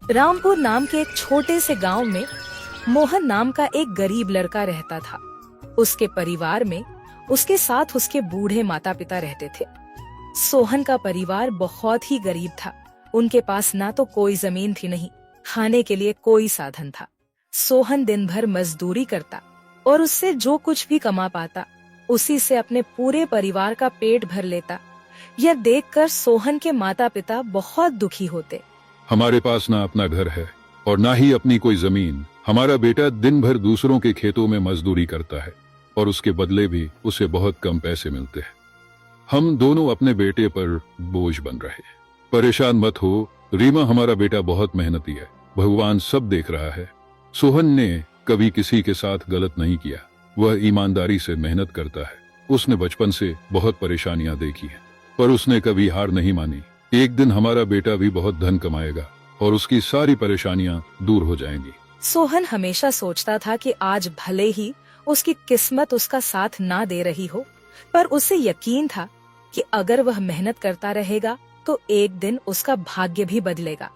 रामपुर नाम के एक छोटे से गांव में मोहन नाम का एक गरीब लड़का रहता था। उसके परिवार में उसके साथ उसके बूढ़े माता पिता रहते थे। सोहन का परिवार बहुत ही गरीब था। उनके पास ना तो कोई जमीन थी, नहीं खाने के लिए कोई साधन था। सोहन दिन भर मजदूरी करता और उससे जो कुछ भी कमा पाता उसी से अपने पूरे परिवार का पेट भर लेता। यह देखकर सोहन के माता पिता बहुत दुखी होते। हमारे पास ना अपना घर है और ना ही अपनी कोई जमीन। हमारा बेटा दिन भर दूसरों के खेतों में मजदूरी करता है और उसके बदले भी उसे बहुत कम पैसे मिलते हैं। हम दोनों अपने बेटे पर बोझ बन रहे हैं। परेशान मत हो रीमा, हमारा बेटा बहुत मेहनती है, भगवान सब देख रहा है। सोहन ने कभी किसी के साथ गलत नहीं किया, वह ईमानदारी से मेहनत करता है। उसने बचपन से बहुत परेशानियां देखी हैं, पर उसने कभी हार नहीं मानी। एक दिन हमारा बेटा भी बहुत धन कमाएगा और उसकी सारी परेशानियां दूर हो जाएंगी। सोहन हमेशा सोचता था कि आज भले ही उसकी किस्मत उसका साथ ना दे रही हो, पर उसे यकीन था कि अगर वह मेहनत करता रहेगा तो एक दिन उसका भाग्य भी बदलेगा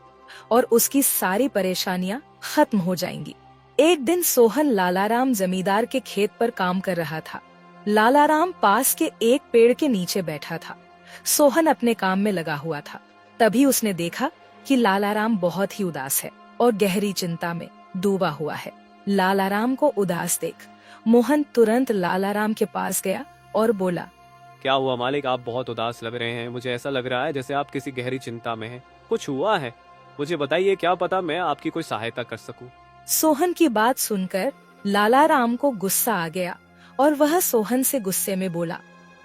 और उसकी सारी परेशानियां खत्म हो जाएंगी। एक दिन सोहन लालाराम जमींदार के खेत पर काम कर रहा था। लालाराम पास के एक पेड़ के नीचे बैठा था। सोहन अपने काम में लगा हुआ था। तभी उसने देखा कि लालाराम बहुत ही उदास है और गहरी चिंता में डूबा हुआ है। लालाराम को उदास देख मोहन तुरंत लालाराम के पास गया और बोला, क्या हुआ मालिक, आप बहुत उदास लग रहे हैं। मुझे ऐसा लग रहा है जैसे आप किसी गहरी चिंता में हैं। कुछ हुआ है? मुझे बताइए, क्या पता मैं आपकी कोई सहायता कर सकूं। सोहन की बात सुनकर लालाराम को गुस्सा आ गया और वह सोहन से गुस्से में बोला,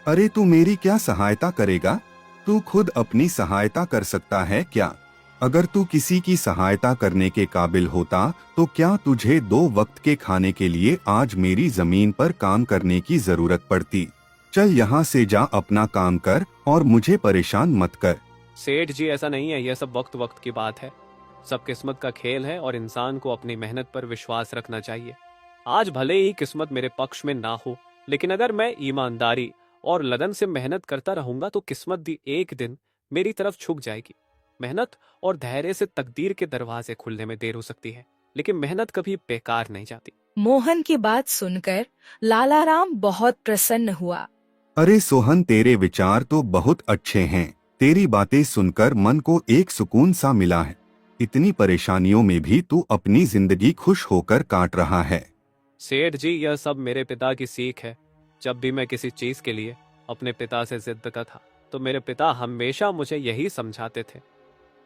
अरे तू मेरी क्या सहायता करेगा? तू खुद अपनी सहायता कर सकता है क्या? अगर तू किसी की सहायता करने के काबिल होता तो क्या तुझे 2 वक्त के खाने के लिए आज मेरी जमीन पर काम करने की जरूरत पड़ती? चल यहाँ से जा, अपना काम कर और मुझे परेशान मत कर। सेठ जी, ऐसा नहीं है, यह सब वक्त वक्त की बात है। सब किस्मत का खेल है और इंसान को अपनी मेहनत पर विश्वास रखना चाहिए। आज भले ही किस्मत मेरे पक्ष में ना हो, लेकिन अगर मैं ईमानदारी और लगन से मेहनत करता रहूंगा तो किस्मत भी एक दिन मेरी तरफ झुक जाएगी। मेहनत और धैर्य से तकदीर के दरवाजे खुलने में देर हो सकती है, लेकिन मेहनत कभी बेकार नहीं जाती। मोहन की बात सुनकर लालाराम बहुत प्रसन्न हुआ। अरे सोहन, तेरे विचार तो बहुत अच्छे हैं। तेरी बातें सुनकर मन को एक सुकून सा मिला है। इतनी परेशानियों में भी तू अपनी जिंदगी खुश होकर काट रहा है। सेठ जी, यह सब मेरे पिता की सीख है। जब भी मैं किसी चीज के लिए अपने पिता से जिद करता था तो मेरे पिता हमेशा मुझे यही समझाते थे,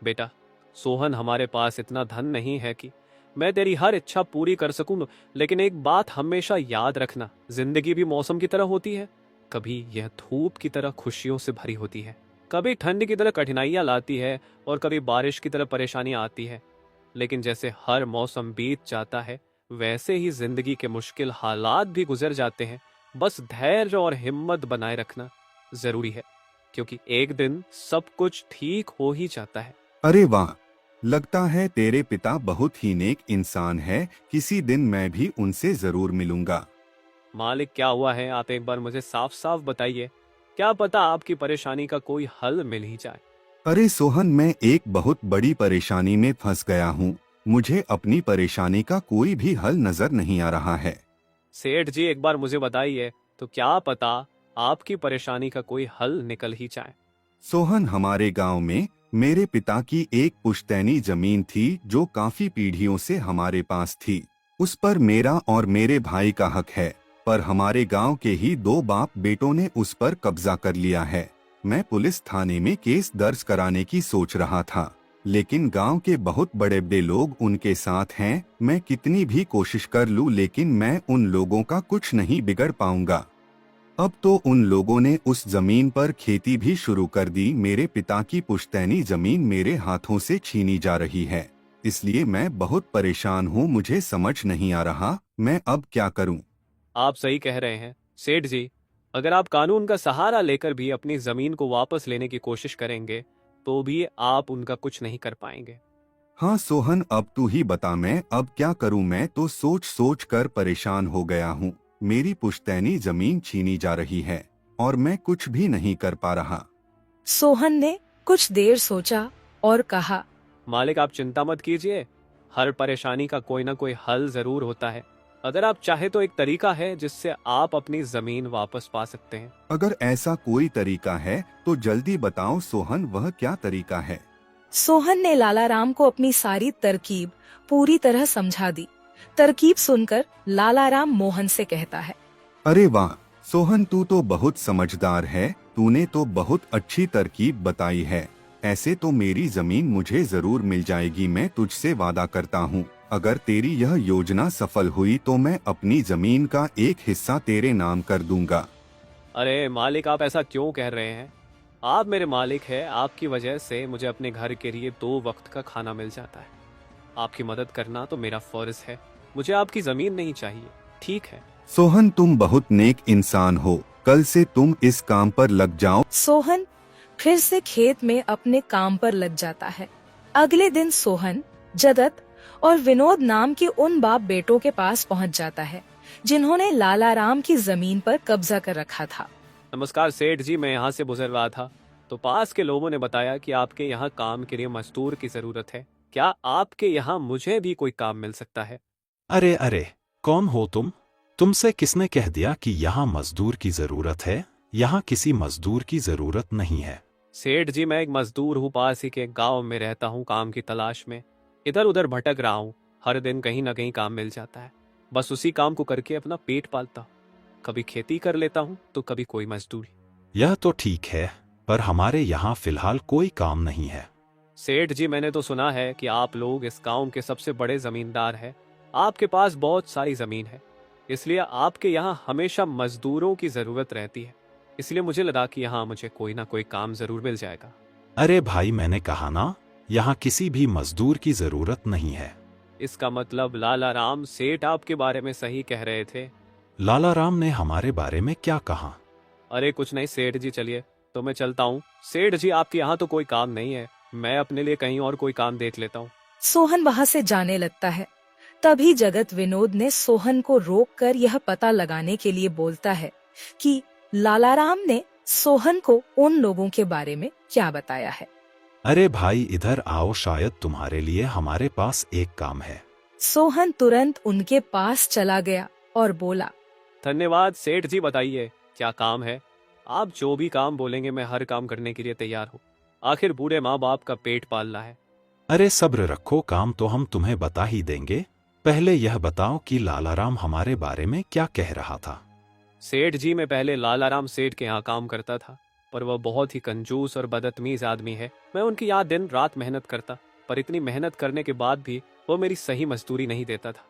बेटा सोहन, हमारे पास इतना धन नहीं है कि मैं तेरी हर इच्छा पूरी कर सकूं, लेकिन एक बात हमेशा याद रखना, जिंदगी भी मौसम की तरह होती है। कभी यह धूप की तरह खुशियों से भरी होती है, कभी ठंड की तरह कठिनाइयां लाती है और कभी बारिश की तरह परेशानियां आती है। लेकिन जैसे हर मौसम बीत जाता है वैसे ही जिंदगी के मुश्किल हालात भी गुजर जाते हैं। बस धैर्य और हिम्मत बनाए रखना जरूरी है, क्योंकि एक दिन सब कुछ ठीक हो ही जाता है। अरे वाह, लगता है तेरे पिता बहुत ही नेक इंसान है। किसी दिन मैं भी उनसे जरूर मिलूंगा। मालिक, क्या हुआ है? आप एक बार मुझे साफ साफ बताइए, क्या पता आपकी परेशानी का कोई हल मिल ही जाए। अरे सोहन, मैं एक बहुत बड़ी परेशानी में फंस गया हूँ। मुझे अपनी परेशानी का कोई भी हल नजर नहीं आ रहा है। सेठ जी, एक बार मुझे बताइए तो क्या पता आपकी परेशानी का कोई हल निकल ही जाए। सोहन, हमारे गांव में मेरे पिता की एक पुश्तैनी जमीन थी जो काफी पीढ़ियों से हमारे पास थी। उस पर मेरा और मेरे भाई का हक है, पर हमारे गांव के ही 2 बाप बेटों ने उस पर कब्जा कर लिया है। मैं पुलिस थाने में केस दर्ज कराने की सोच रहा था, लेकिन गांव के बहुत बड़े बड़े लोग उनके साथ हैं। मैं कितनी भी कोशिश कर लूं, लेकिन मैं उन लोगों का कुछ नहीं बिगड़ पाऊंगा। अब तो उन लोगों ने उस जमीन पर खेती भी शुरू कर दी। मेरे पिता की पुश्तैनी जमीन मेरे हाथों से छीनी जा रही है, इसलिए मैं बहुत परेशान हूँ। मुझे समझ नहीं आ रहा मैं अब क्या करूँ। आप सही कह रहे हैं सेठ जी, अगर आप कानून का सहारा लेकर भी अपनी जमीन को वापस लेने की कोशिश करेंगे तो भी आप उनका कुछ नहीं कर पाएंगे। हाँ सोहन, अब तू ही बता, मैं अब क्या करूँ? मैं तो सोच सोच कर परेशान हो गया हूँ। मेरी पुश्तैनी जमीन छीनी जा रही है और मैं कुछ भी नहीं कर पा रहा। सोहन ने कुछ देर सोचा और कहा, मालिक आप चिंता मत कीजिए, हर परेशानी का कोई ना कोई हल जरूर होता है। अगर आप चाहे तो एक तरीका है जिससे आप अपनी जमीन वापस पा सकते हैं। अगर ऐसा कोई तरीका है तो जल्दी बताओ सोहन, वह क्या तरीका है? सोहन ने लालाराम को अपनी सारी तरकीब पूरी तरह समझा दी। तरकीब सुनकर लालाराम मोहन से कहता है, अरे वाह सोहन, तू तो बहुत समझदार है, तूने तो बहुत अच्छी तरकीब बताई है। ऐसे तो मेरी जमीन मुझे जरूर मिल जाएगी, मैं तुझसे वादा करता हूँ। अगर तेरी यह योजना सफल हुई तो मैं अपनी जमीन का एक हिस्सा तेरे नाम कर दूंगा। अरे मालिक आप ऐसा क्यों कह रहे हैं? आप मेरे मालिक हैं, आपकी वजह से मुझे अपने घर के लिए 2 वक्त का खाना मिल जाता है। आपकी मदद करना तो मेरा फर्ज है, मुझे आपकी जमीन नहीं चाहिए, ठीक है? सोहन तुम बहुत नेक इंसान हो, कल से तुम इस काम पर लग जाओ। सोहन फिर से खेत में अपने काम पर लग जाता है। अगले दिन सोहन जगत और विनोद नाम के उन बाप बेटों के पास पहुंच जाता है जिन्होंने लालाराम की जमीन पर कब्जा कर रखा था। नमस्कार सेठ जी, मैं यहाँ से गुजर रहा था तो पास के लोगों ने बताया कि आपके यहाँ काम के लिए मजदूर की जरूरत है। क्या आपके यहाँ मुझे भी कोई काम मिल सकता है? अरे अरे, कौन हो तुम? तुमसे किसने कह दिया कि यहाँ मजदूर की जरूरत है? यहाँ किसी मजदूर की जरूरत नहीं है। सेठ जी मैं एक मजदूर हूँ, पास ही के गांव में रहता हूँ, काम की तलाश में इधर उधर भटक रहा हूँ। हर दिन कहीं ना कहीं काम मिल जाता है, बस उसी काम को करके अपना पेट पालता हूँ। कभी खेती कर लेता हूँ तो कभी कोई मजदूरी। यह तो ठीक है, पर हमारे यहाँ फिलहाल कोई काम नहीं है। सेठ जी मैंने तो सुना है कि आप लोग इस गांव के सबसे बड़े जमींदार हैं, आपके पास बहुत सारी जमीन है, इसलिए आपके यहाँ हमेशा मजदूरों की जरूरत रहती है। इसलिए मुझे लगा कि यहाँ मुझे कोई ना कोई काम जरूर मिल जाएगा। अरे भाई, मैंने कहा ना, यहाँ किसी भी मजदूर की जरूरत नहीं है। इसका मतलब लालाराम सेठ आपके बारे में सही कह रहे थे? लालाराम ने हमारे बारे में क्या कहा? अरे कुछ नहीं सेठ जी, चलिए तो मैं चलता हूँ। सेठ जी आपके यहाँ तो कोई काम नहीं है, मैं अपने लिए कहीं और कोई काम देख लेता हूँ। सोहन वहाँ से जाने लगता है। तभी जगत विनोद ने सोहन को रोककर यह पता लगाने के लिए बोलता है कि लालाराम ने सोहन को उन लोगों के बारे में क्या बताया है। अरे भाई इधर आओ, शायद तुम्हारे लिए हमारे पास एक काम है। सोहन तुरंत उनके पास चला गया और बोला, धन्यवाद सेठ जी, बताइए क्या काम है? आप जो भी काम बोलेंगे मैं हर काम करने के लिए तैयार हूँ, आखिर बूढ़े माँ बाप का पेट पालना है। अरे सब्र रखो, काम तो हम तुम्हें बता ही देंगे। पहले यह बताओ कि लालाराम हमारे बारे में क्या कह रहा था। सेठ जी मैं पहले लालाराम सेठ के यहाँ काम करता था, पर वह बहुत ही कंजूस और बदतमीज आदमी है। मैं उनकी यहाँ दिन रात मेहनत करता, पर इतनी मेहनत करने के बाद भी वो मेरी सही मजदूरी नहीं देता था।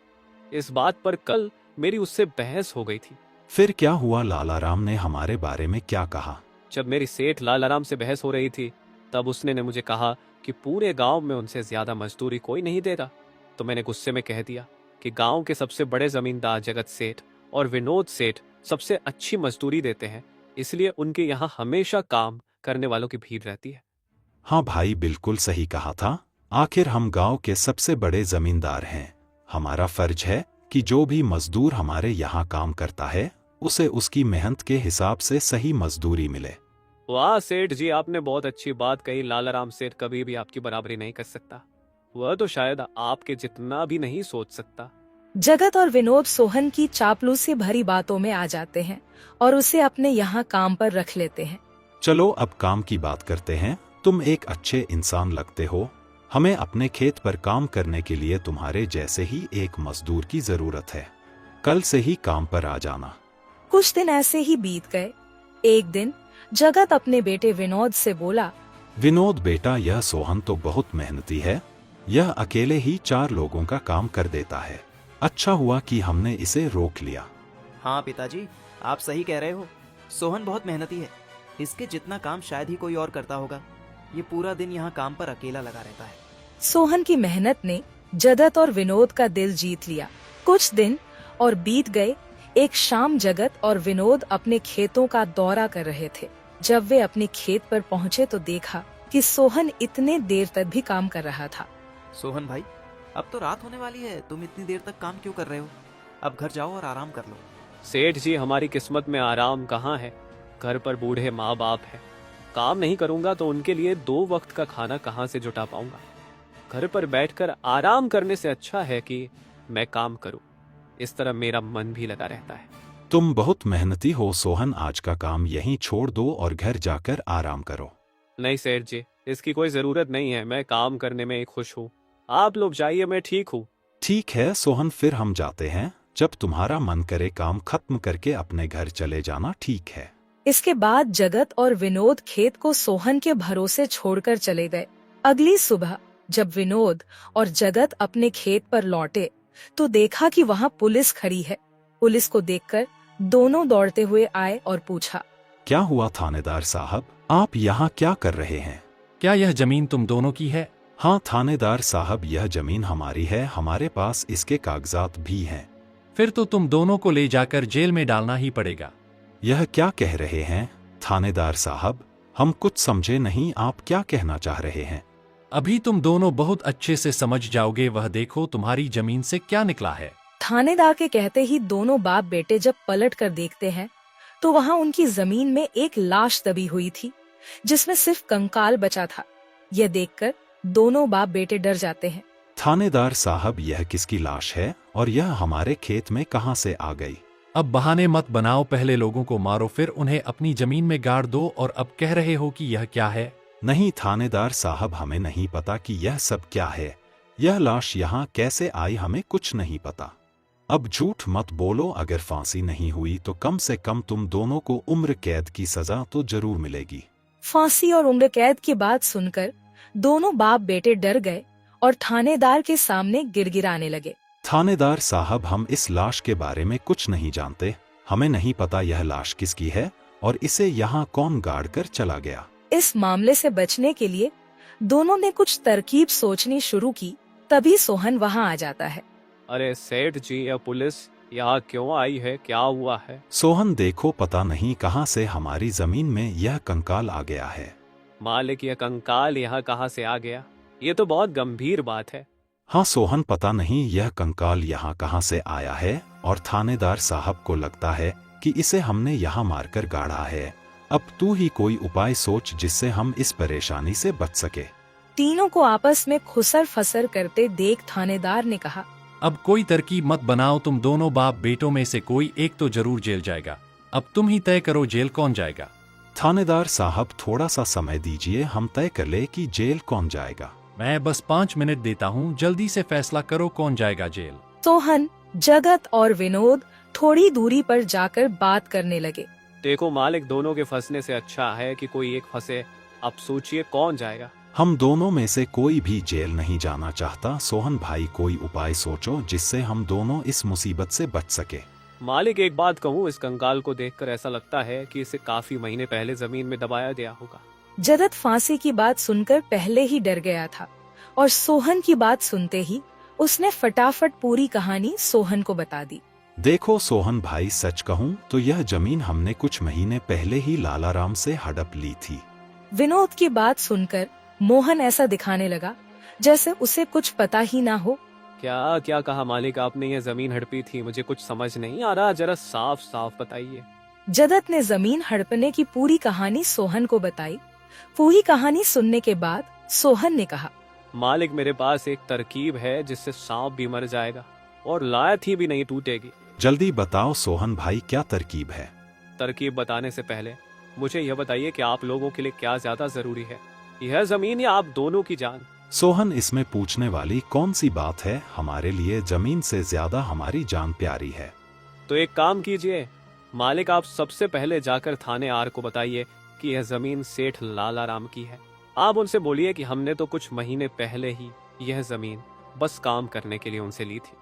इस बात पर कल मेरी उससे बहस हो गई थी। फिर क्या हुआ? लालाराम ने हमारे बारे में क्या कहा? जब मेरी सेठ लालाराम से बहस हो रही थी तब उसने ने मुझे कहा कि पूरे गांव में उनसे ज्यादा मजदूरी कोई नहीं देगा। तो मैंने गुस्से में कह दिया कि गांव के सबसे बड़े जमींदार जगत सेठ और विनोद सेठ सबसे अच्छी मजदूरी देते हैं, इसलिए उनके यहाँ हमेशा काम करने वालों की भीड़ रहती है। हाँ भाई, बिल्कुल सही कहा था। आखिर हम गांव के सबसे बड़े जमींदार हैं। हमारा फर्ज है कि जो भी मजदूर हमारे यहाँ काम करता है उसे उसकी मेहनत के हिसाब से सही मजदूरी मिले। वाह सेठ जी, आपने बहुत अच्छी बात कही। लालाराम सेठ कभी भी आपकी बराबरी नहीं कर सकता, वह तो शायद आपके जितना भी नहीं सोच सकता। जगत और विनोद सोहन की चापलूसी भरी बातों में आ जाते हैं और उसे अपने यहाँ काम पर रख लेते हैं। चलो अब काम की बात करते हैं। तुम एक अच्छे इंसान लगते हो, हमें अपने खेत पर काम करने के लिए तुम्हारे जैसे ही एक मजदूर की जरूरत है। कल से ही काम पर आ जाना। कुछ दिन ऐसे ही बीत गए। एक दिन जगत अपने बेटे विनोद से बोला, विनोद बेटा, यह सोहन तो बहुत मेहनती है, यह अकेले ही 4 लोगों का काम कर देता है। अच्छा हुआ कि हमने इसे रोक लिया। हाँ पिताजी, आप सही कह रहे हो। सोहन बहुत मेहनती है, इसके जितना काम शायद ही कोई और करता होगा। ये पूरा दिन यहाँ काम पर अकेला लगा रहता है। सोहन की मेहनत ने जगत और विनोद का दिल जीत लिया। कुछ दिन और बीत गए। एक शाम जगत और विनोद अपने खेतों का दौरा कर रहे थे। जब वे अपने खेत पर पहुँचे तो देखा कि सोहन इतने देर तक भी काम कर रहा था। सोहन भाई, अब तो रात होने वाली है, तुम इतनी देर तक काम क्यों कर रहे हो? अब घर जाओ और आराम कर लो। सेठ जी हमारी किस्मत में आराम कहाँ है, घर पर बूढ़े माँ बाप है। काम नहीं करूंगा तो उनके लिए 2 वक्त का खाना कहाँ से जुटा पाऊंगा। घर पर बैठकर आराम करने से अच्छा है कि मैं काम करूं। इस तरह मेरा मन भी लगा रहता है। तुम बहुत मेहनती हो सोहन, आज का काम यहीं छोड़ दो और घर जाकर आराम करो। नहीं सेठ जी, इसकी कोई जरूरत नहीं है। मैं काम करने में खुश हूँ। आप लोग जाइए, मैं ठीक हूँ। ठीक है सोहन, फिर हम जाते हैं। जब तुम्हारा मन करे काम खत्म करके अपने घर चले जाना, ठीक है। इसके बाद जगत और विनोद खेत को सोहन के भरोसे छोड़कर चले गए। अगली सुबह जब विनोद और जगत अपने खेत पर लौटे तो देखा कि वहाँ पुलिस खड़ी है। पुलिस को देखकर दोनों दौड़ते हुए आए और पूछा, क्या हुआ थानेदार साहब, आप यहाँ क्या कर रहे हैं? क्या यह जमीन तुम दोनों की है? हाँ थानेदार साहब, यह जमीन हमारी है, हमारे पास इसके कागजात भी हैं। फिर तो तुम दोनों को ले जाकर जेल में डालना ही पड़ेगा। यह क्या कह रहे हैं थानेदार साहब, हम कुछ समझे नहीं, आप क्या कहना चाह रहे हैं? अभी तुम दोनों बहुत अच्छे से समझ जाओगे। वह देखो तुम्हारी जमीन से क्या निकला है। थानेदार के कहते ही दोनों बाप बेटे जब पलट कर देखते हैं तो वहाँ उनकी जमीन में एक लाश दबी हुई थी जिसमें सिर्फ कंकाल बचा था। यह देखकर दोनों बाप बेटे डर जाते हैं। थानेदार साहब, यह किसकी लाश है और यह हमारे खेत में कहाँ से आ गई? अब बहाने मत बनाओ, पहले लोगों को मारो फिर उन्हें अपनी जमीन में गाड़ दो और अब कह रहे हो कि यह क्या है? नहीं थानेदार साहब, हमें नहीं पता कि यह सब क्या है। यह लाश यहाँ कैसे आई, हमें कुछ नहीं पता। अब झूठ मत बोलो, अगर फांसी नहीं हुई तो कम से कम तुम दोनों को उम्र कैद की सजा तो जरूर मिलेगी। फांसी और उम्र कैद की बात सुनकर दोनों बाप बेटे डर गए और थानेदार के सामने गिड़गिड़ाने लगे। थानेदार साहब, हम इस लाश के बारे में कुछ नहीं जानते। हमें नहीं पता यह लाश किसकी है और इसे यहाँ कौन गाड़ कर चला गया। इस मामले से बचने के लिए दोनों ने कुछ तरकीब सोचनी शुरू की। तभी सोहन वहाँ आ जाता है। अरे सेठ जी, यह पुलिस यहाँ क्यों आई है? क्या हुआ है? सोहन देखो, पता नहीं कहाँ से हमारी जमीन में यह कंकाल आ गया है। मालिक, यह कंकाल यहाँ कहाँ से आ गया? ये तो बहुत गंभीर बात है। हाँ सोहन, पता नहीं यह कंकाल यहाँ कहाँ से आया है और थानेदार साहब को लगता है कि इसे हमने यहाँ मारकर गाड़ा है। अब तू ही कोई उपाय सोच जिससे हम इस परेशानी से बच सके। तीनों को आपस में खुसर फसर करते देख थानेदार ने कहा, अब कोई तरकीब मत बनाओ, तुम दोनों बाप बेटों में से कोई एक तो जरूर जेल जाएगा। अब तुम ही तय करो जेल कौन जाएगा। थानेदार साहब, थोड़ा सा समय दीजिए, हम तय कर ले कि जेल कौन जाएगा। मैं बस 5 मिनट देता हूँ, जल्दी से फैसला करो कौन जाएगा जेल। सोहन, जगत और विनोद थोड़ी दूरी पर जाकर बात करने लगे। देखो मालिक, दोनों के फंसने से अच्छा है कि कोई एक फंसे। अब सोचिए कौन जाएगा। हम दोनों में से कोई भी जेल नहीं जाना चाहता। सोहन भाई, कोई उपाय सोचो जिससे हम दोनों इस मुसीबत से बच सके। मालिक, एक बात कहूँ, इस कंकाल को देखकर ऐसा लगता है कि इसे काफी महीने पहले जमीन में दबाया गया होगा। जगत फांसी की बात सुनकर पहले ही डर गया था और सोहन की बात सुनते ही उसने फटाफट पूरी कहानी सोहन को बता दी। देखो सोहन भाई, सच कहूँ तो यह जमीन हमने कुछ महीने पहले ही लालाराम से हड़प ली थी। विनोद की बात सुनकर मोहन ऐसा दिखाने लगा जैसे उसे कुछ पता ही ना हो। क्या क्या कहा मालिक आपने? ये जमीन हड़पी थी, मुझे कुछ समझ नहीं आ रहा, जरा साफ साफ बताइए। जगत ने जमीन हड़पने की पूरी कहानी सोहन को बताई। पूरी कहानी सुनने के बाद सोहन ने कहा, मालिक, मेरे पास एक तरकीब है जिससे सांप भी मर जाएगा और लाठी भी नहीं टूटेगी। जल्दी बताओ सोहन भाई, क्या तरकीब है? तरकीब बताने से पहले मुझे यह बताइए कि आप लोगों के लिए क्या ज्यादा जरूरी है, यह जमीन या आप दोनों की जान? सोहन, इसमें पूछने वाली कौन सी बात है? हमारे लिए जमीन से ज्यादा हमारी जान प्यारी है। तो एक काम कीजिए मालिक, आप सबसे पहले जाकर थाने आर को बताइए कि यह जमीन सेठ लालाराम की है। आप उनसे बोलिए कि हमने तो कुछ महीने पहले ही यह जमीन बस काम करने के लिए उनसे ली थी,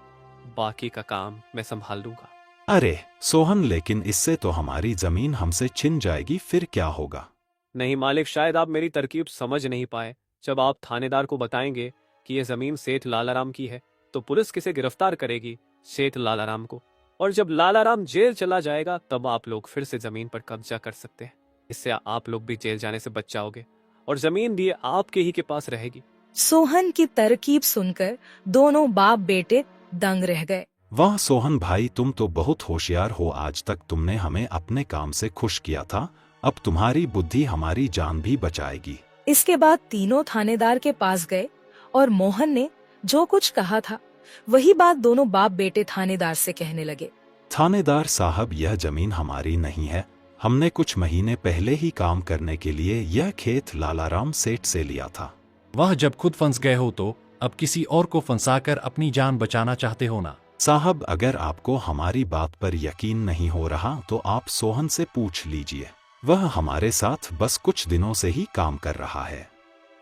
बाकी का काम मैं संभाल लूंगा। अरे सोहन, लेकिन इससे तो हमारी जमीन हमसे छिन जाएगी, फिर क्या होगा? नहीं मालिक, शायद आप मेरी तरकीब समझ नहीं पाए। जब आप थानेदार को बताएंगे कि यह जमीन सेठ लालाराम की है तो पुलिस किसे गिरफ्तार करेगी? सेठ लालाराम को। और जब लालाराम जेल चला जाएगा तब आप लोग फिर से जमीन पर कब्जा कर सकते हैं। इससे आप लोग भी जेल जाने से बच जाओगे और जमीन भी आपके ही के पास रहेगी। सोहन की तरकीब सुनकर दोनों बाप बेटे दंग रह गए। वाह सोहन भाई, तुम तो बहुत होशियार हो। आज तक तुमने हमें अपने काम से खुश किया था, अब तुम्हारी बुद्धि हमारी जान भी बचाएगी। इसके बाद तीनों थानेदार के पास गए और मोहन ने जो कुछ कहा था वही बात दोनों बाप बेटे थानेदार से कहने लगे। थानेदार साहब, यह जमीन हमारी नहीं है। हमने कुछ महीने पहले ही काम करने के लिए यह खेत लालाराम सेठ से लिया था। वह जब खुद फंस गए हो तो अब किसी और को फंसाकर अपनी जान बचाना चाहते हो ना? साहब, अगर आपको हमारी बात पर यकीन नहीं हो रहा तो आप सोहन से पूछ लीजिए। वह हमारे साथ बस कुछ दिनों से ही काम कर रहा है।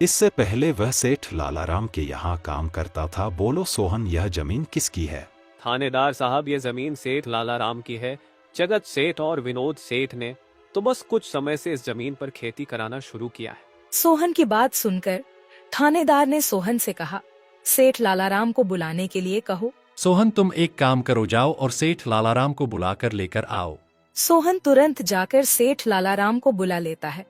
इससे पहले वह सेठ लालाराम के यहाँ काम करता था। बोलो सोहन, यह जमीन किसकी है? थानेदार साहब, ये जमीन सेठ लालाराम की है। जगत सेठ और विनोद सेठ ने तो बस कुछ समय से इस जमीन पर खेती कराना शुरू किया है। सोहन की बात सुनकर थानेदार ने सोहन से कहा, सेठ लालाराम को बुलाने के लिए कहो। सोहन, तुम एक काम करो, जाओ और सेठ लालाराम को बुलाकर लेकर आओ। सोहन तुरंत जाकर सेठ लालाराम को बुला लेता है,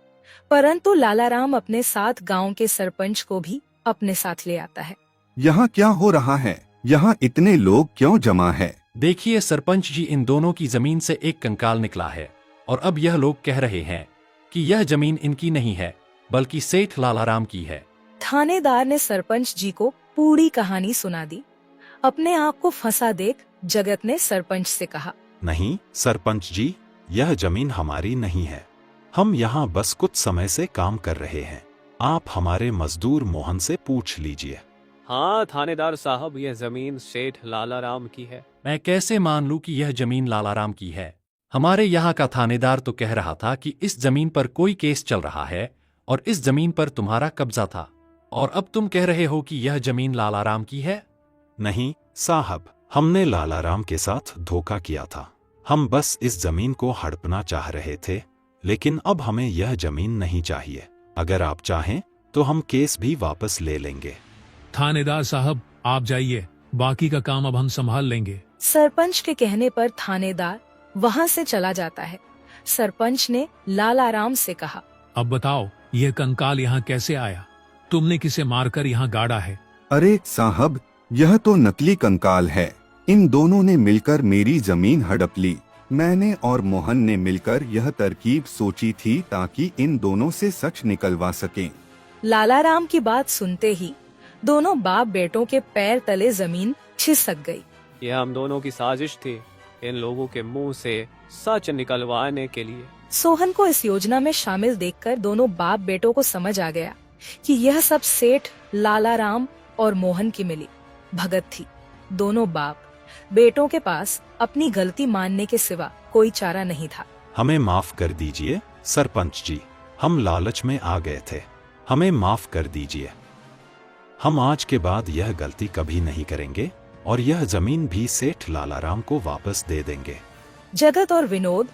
परंतु लालाराम अपने साथ गांव के सरपंच को भी अपने साथ ले आता है। यहाँ क्या हो रहा है? यहाँ इतने लोग क्यों जमा है? देखिए सरपंच जी, इन दोनों की जमीन से एक कंकाल निकला है और अब यह लोग कह रहे हैं कि यह जमीन इनकी नहीं है बल्कि सेठ लालाराम की है। थानेदार ने सरपंच जी को पूरी कहानी सुना दी। अपने आप को फंसा देख जगत ने सरपंच से कहा, नहीं सरपंच जी, यह जमीन हमारी नहीं है। हम यहाँ बस कुछ समय से काम कर रहे हैं। आप हमारे मजदूर मोहन से पूछ लीजिए। हाँ थानेदार साहब, यह जमीन सेठ लालाराम की है। मैं कैसे मान लूं कि यह जमीन लालाराम की है? हमारे यहाँ का थानेदार तो कह रहा था कि इस जमीन पर कोई केस चल रहा है और इस जमीन पर तुम्हारा कब्जा था, और अब तुम कह रहे हो कि यह जमीन लालाराम की है? नहीं साहब, हमने लालाराम के साथ धोखा किया था। हम बस इस जमीन को हड़पना चाह रहे थे, लेकिन अब हमें यह जमीन नहीं चाहिए। अगर आप चाहें तो हम केस भी वापस ले लेंगे। थानेदार साहब, आप जाइए, बाकी का काम अब हम संभाल लेंगे। सरपंच के कहने पर थानेदार वहाँ से चला जाता है। सरपंच ने लालाराम से कहा, अब बताओ, यह कंकाल यहाँ कैसे आया? तुमने किसे मारकर यहाँ गाड़ा है? अरे साहब, यह तो नकली कंकाल है। इन दोनों ने मिलकर मेरी जमीन हड़प ली। मैंने और मोहन ने मिलकर यह तरकीब सोची थी ताकि इन दोनों से सच निकलवा सकें। लालाराम की बात सुनते ही दोनों बाप बेटों के पैर तले जमीन खिसक गई। यह हम दोनों की साजिश थी, इन लोगों के मुंह से सच निकलवाने के लिए। सोहन को इस योजना में शामिल देखकर दोनों बाप बेटों को समझ आ गया कि यह सब सेठ लालाराम और मोहन की मिली भगत थी। दोनों बाप बेटों के पास अपनी गलती मानने के सिवा कोई चारा नहीं था। हमें माफ कर दीजिए सरपंच जी, हम लालच में आ गए थे। हमें माफ कर दीजिए। हम आज के बाद यह गलती कभी नहीं करेंगे और यह जमीन भी सेठ लालाराम को वापस दे देंगे। जगत और विनोद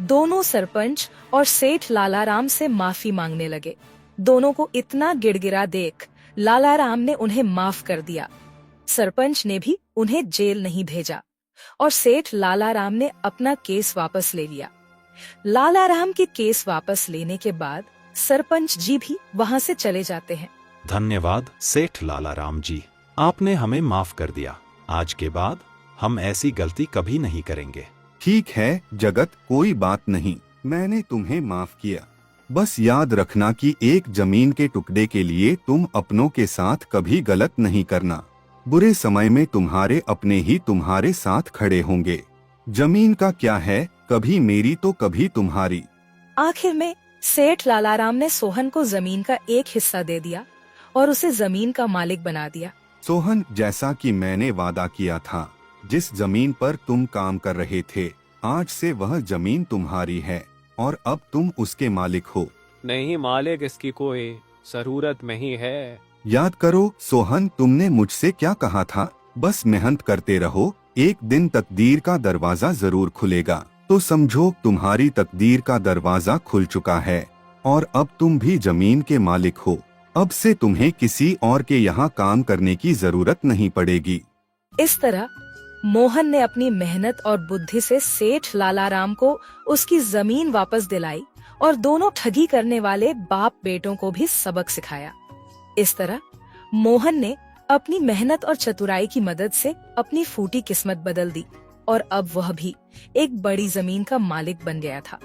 दोनों सरपंच और सेठ लालाराम से माफी मांगने लगे। दोनों को इतना गिड़गिड़ा देख लालाराम ने उन्हें माफ कर दिया। सरपंच ने भी उन्हें जेल नहीं भेजा और सेठ लालाराम ने अपना केस वापस ले लिया। लालाराम के केस वापस लेने के बाद सरपंच जी भी वहाँ से चले जाते हैं। धन्यवाद सेठ लालाराम जी, आपने हमें माफ कर दिया। आज के बाद हम ऐसी गलती कभी नहीं करेंगे। ठीक है जगत, कोई बात नहीं, मैंने तुम्हें माफ किया। बस याद रखना कि एक जमीन के टुकड़े के लिए तुम अपनों के साथ कभी गलत नहीं करना। बुरे समय में तुम्हारे अपने ही तुम्हारे साथ खड़े होंगे। जमीन का क्या है, कभी मेरी तो कभी तुम्हारी। आखिर में सेठ लालाराम ने सोहन को जमीन का एक हिस्सा दे दिया और उसे जमीन का मालिक बना दिया। सोहन, जैसा कि मैंने वादा किया था, जिस जमीन पर तुम काम कर रहे थे, आज से वह जमीन तुम्हारी है और अब तुम उसके मालिक हो। नहीं मालिक, इसकी कोई जरूरत नहीं है। याद करो सोहन, तुमने मुझसे क्या कहा था? बस मेहनत करते रहो, एक दिन तकदीर का दरवाजा जरूर खुलेगा। तो समझो तुम्हारी तकदीर का दरवाजा खुल चुका है और अब तुम भी जमीन के मालिक हो। अब से तुम्हें किसी और के यहाँ काम करने की जरूरत नहीं पड़ेगी। इस तरह मोहन ने अपनी मेहनत और बुद्धि से सेठ लालाराम को उसकी जमीन वापस दिलाई और दोनों ठगी करने वाले बाप बेटों को भी सबक सिखाया। इस तरह मोहन ने अपनी मेहनत और चतुराई की मदद से अपनी फूटी किस्मत बदल दी और अब वह भी एक बड़ी जमीन का मालिक बन गया था।